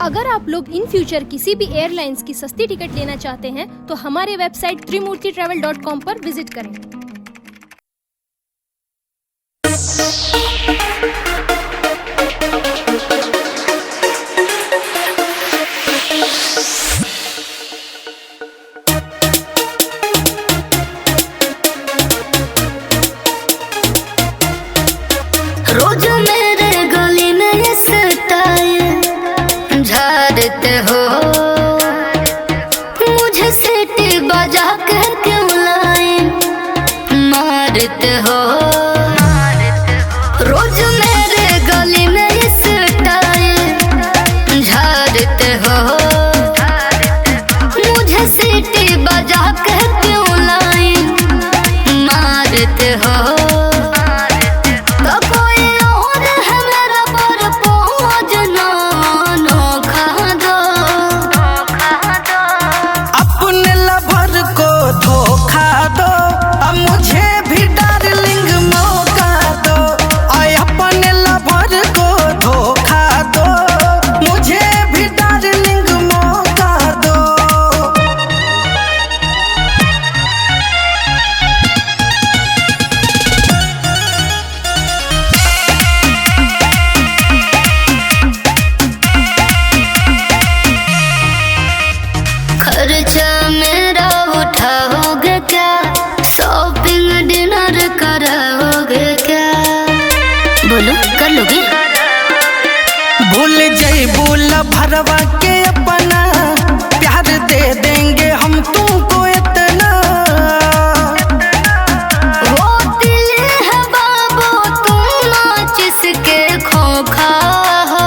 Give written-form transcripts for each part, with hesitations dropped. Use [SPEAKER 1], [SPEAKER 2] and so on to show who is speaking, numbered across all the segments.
[SPEAKER 1] अगर आप लोग इन फ्यूचर किसी भी एयरलाइंस की सस्ती टिकट लेना चाहते हैं तो हमारे वेबसाइट trimurtitravel.com पर विजिट करें।
[SPEAKER 2] रोज मेरे गली में ये स्टाइल झाड़ते हो, मुझे सीटी बजा के क्यों लाइन मारते हो। रोज मेरे गली में ये स्टाइल झाड़ते हो, मुझे सीटी बजा के क्यों लाइन मारते हो। खर्चा मेरा उठाओगे क्या, शॉपिंग डिनर कराओगे क्या, बोलो कर लोगे।
[SPEAKER 3] भूल जइबू भरवा के अपना प्यार दे देंगे हम तुमको इतना।
[SPEAKER 2] वो दिल है बाबू तुम जिसके खोखा हो,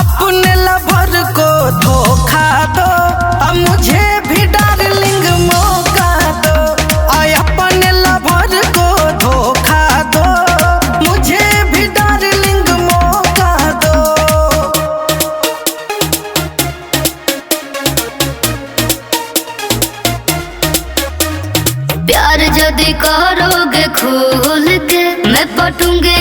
[SPEAKER 3] अपने लवर को धोखा दो, अब मुझे भी डार्लिंग मौका दो। आय अपने लवर को धोखा दो, मुझे भी डार्लिंग मौका दो।
[SPEAKER 2] प्यार यदि करोगे खोल के मैं पटूंगे